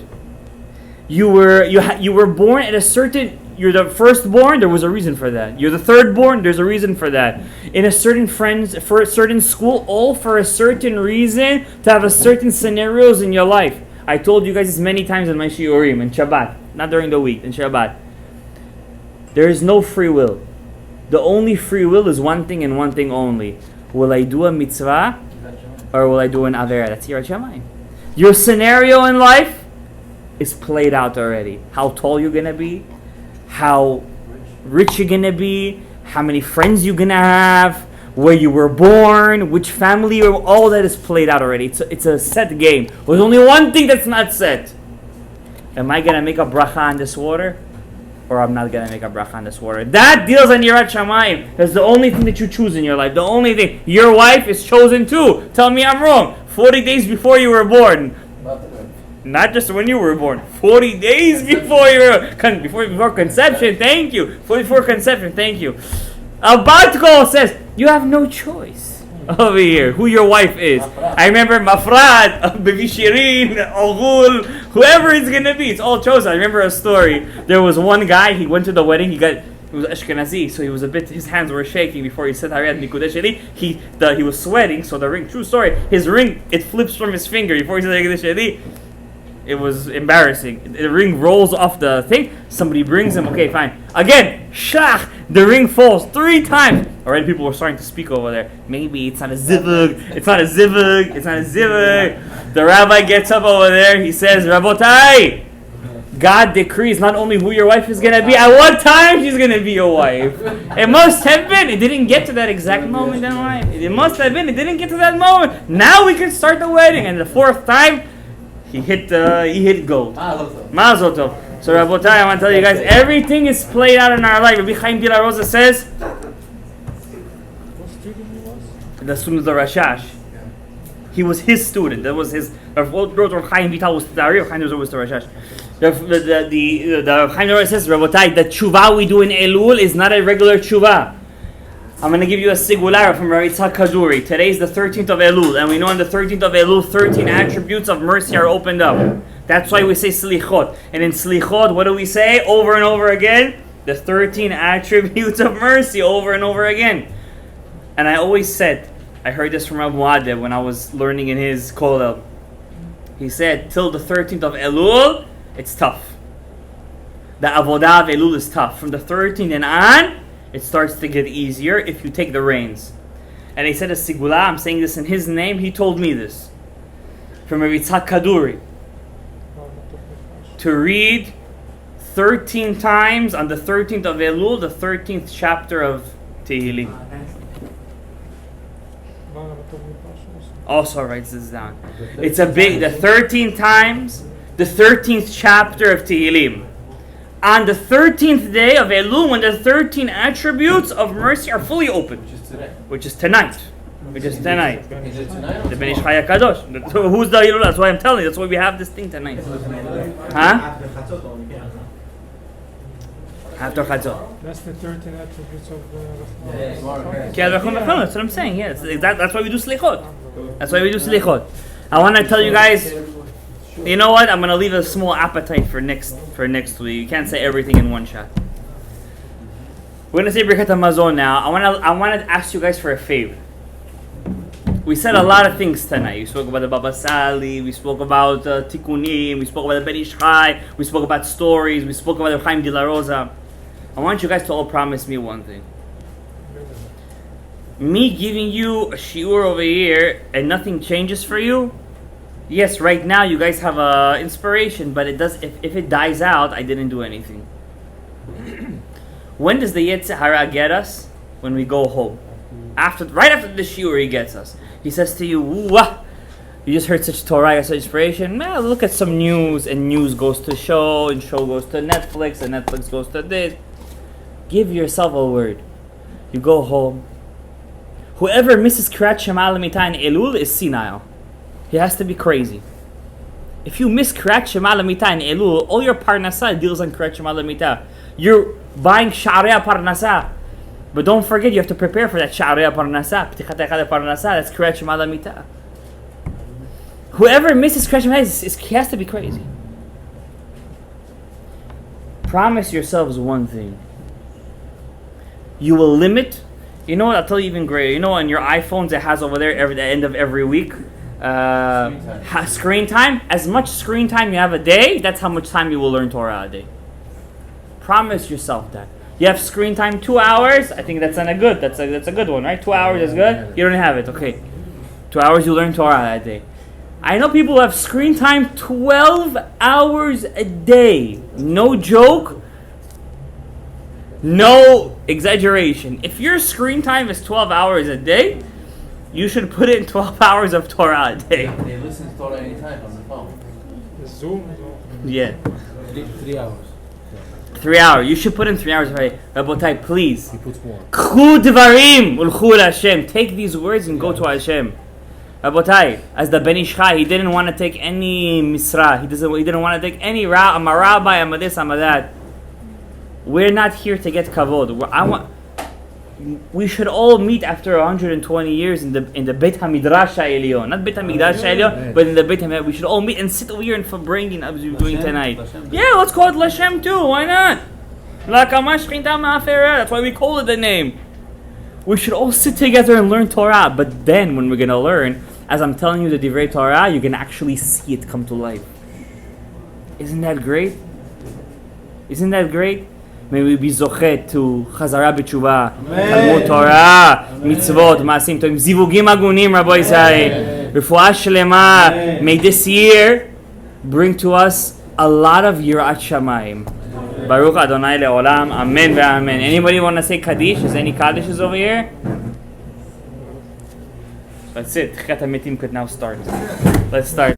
Speaker 1: You were born at a certain... You're the firstborn, there was a reason for that. You're the thirdborn, there's a reason for that. In a certain for a certain school, all for a certain reason, to have a certain scenarios in your life. I told you guys this many times in my shiurim, in Shabbat, not during the week, in Shabbat. There is no free will. The only free will is one thing and one thing only. Will I do a mitzvah or will I do an avera? That's Yirat Shamayim. Your scenario in life is played out already. How tall you're gonna be, how rich you're gonna be, how many friends you're gonna have, where you were born, which family, all that is played out already. It's a set game. There's only one thing that's not set. Am I gonna make a bracha on this water? Or I'm not gonna make a bracha on this water. That deals on Yirat Shamayim. That's the only thing that you choose in your life. The only thing. Your wife is chosen too. Tell me I'm wrong. 40 days before you were born. Not just when you were born. 40 days before you were before conception. Thank you. Before conception. Thank you. Abatko says you have no choice over here who your wife is. I remember Mafrat, Bivishirin, Ogul, whoever it's gonna be. It's all chosen. I remember a story. There was one guy. He went to the wedding. He was Ashkenazi, so he was his hands were shaking before he said Hariyat Nikudesh Eli. He was sweating, so the ring, true story, his ring, it flips from his finger before he said Nikudesh Eli. It was embarrassing. The ring rolls off the thing. Somebody brings him. Okay, fine. Again, shach. The ring falls 3 times. Already people were starting to speak over there. Maybe it's not a zivug. It's not a zivug. It's not a zivug. The rabbi gets up over there. He says, Rabotai, God decrees not only who your wife is going to be, at what time she's going to be your wife. It must have been. It didn't get to that exact moment in life. It must have been. It didn't get to that moment. Now we can start the wedding. And the 4th time, he hit gold. Mazel tov. So Rabotai, I want to tell you guys, everything is played out in our life. Rabbi Chaim de la Rosa says, the student of the Rashash. He was his student. That was his. Rav Chaim Vital was the Rav Chaim was the Rashash. The Chaim de la Rosa says, Rabotai, the tshuva we do in Elul is not a regular tshuva. I'm going to give you a sigulara from Rav Yitzhak Kaduri. Today is the 13th of Elul, and we know on the 13th of Elul, 13 attributes of mercy are opened up. That's why we say slichot. And in slichot, what do we say over and over again? The 13 attributes of mercy over and over again. And I always said, I heard this from Rav Muad'Dib when I was learning in his kollel. He said, till the 13th of Elul, it's tough. The avodah of Elul is tough. From the 13th and on, it starts to get easier if you take the reins. And he said a sigula, I'm saying this in his name, he told me this. From Rav Yitzhak Kaduri. To read 13 times on the 13th of Elul, the 13th chapter of Tehillim. Also writes this down. It's a big, the 13 times, the 13th chapter of Tehillim. On the 13th day of Elul, when the 13 attributes of mercy are fully open. Which is tonight. The Ben Ish Chai HaKadosh. Who's the Hillula? That's why I'm telling you. That's why we have this thing tonight. Huh? After Chatzot.
Speaker 3: That's the 13 attributes of
Speaker 1: That's what I'm saying. Yeah, that's why we do slichot. That's why we do slichot. I want to tell you guys. You know what? I'm gonna leave a small appetite for next week. You can't say everything in one shot. We're gonna say Birkat HaMazon now. I wanna ask you guys for a favor. We said a lot of things tonight. We spoke about the Baba Sali. We spoke about Tikkunim. We spoke about the Ben Ish Chai. We spoke about stories. We spoke about the Chaim de la Rosa. I want you guys to all promise me one thing. Me giving you a shiur over here and nothing changes for you. Yes, right now you guys have inspiration, but it does. If it dies out, I didn't do anything. When does the Yetzer Hara get us? When we go home. Right after the shiur, he gets us. He says to you, "Wah, you just heard such Torah, such inspiration. Man, look at some news, and news goes to show, and show goes to Netflix, and Netflix goes to this." Give yourself a word. You go home. Whoever misses Kriyat Shema L'Mitah in Elul is senile. He has to be crazy. If you miss Kriyat Shema L'Mitah in Elul, all your parnasah deals on Kriyat Shema L'Mitah. You're buying Sha'arei Parnasah. But don't forget, you have to prepare for that Sha'arei Parnasah. P'tichat Echad Parnasah, that's Kriyat Shema L'Mitah. Whoever misses Kriyat Shema, he has to be crazy. Promise yourselves one thing. You will limit. You know what? I'll tell you even greater. You know, on your iPhones, it has over there at the end of every week, screen time. As much screen time you have a day, that's how much time you will learn Torah a day. Promise yourself that. You have screen time 2 hours. I think that's not a good. That's a good one, right? 2 hours is good. You don't have it, okay? 2 hours you learn Torah that day. I know people who have screen time 12 hours a day. No joke. No exaggeration. If your screen time is 12 hours a day, you should put in 12 hours of Torah a day.
Speaker 2: They listen to Torah anytime on the phone.
Speaker 3: The Zoom is all.
Speaker 1: Yeah.
Speaker 5: 3 hours.
Speaker 1: 3 hours. You should put in 3 hours a day. Rabotai, please.
Speaker 5: He puts more.
Speaker 1: K'chu dvarim ulchu Hashem. Take these words and go to Hashem. Rabotai, as the Ben Ish Chai, he didn't want to take any misra. He didn't want to take any I'm a rabbi, I'm a this, I'm a that. We're not here to get kavod. We should all meet after 120 years in the Beit HaMidrash HaElyon. Not Beit HaMikdash HaElyon, but in the Beit HaMidrash. We should all meet and sit over here and for bringing as we're doing tonight. Yeah, let's call it Lashem too. Why not? That's why we call it the name. We should all sit together and learn Torah. But then when we're going to learn, as I'm telling you the Divrei Torah, you can actually see it come to life. Isn't that great? Isn't that great? May we be zochet to Chazara b'tshuva, Talmud Torah, mitzvot, maasim tovim, zivugim agunim, Rabbi Isai, refuah shlema. May this year bring to us a lot of yirat shamayim. Baruch Adonai le'olam, amen ve'amen. Anybody want to say Kaddish? Is any Kaddishes over here? That's it. Chet HaMetim could now start. Let's start.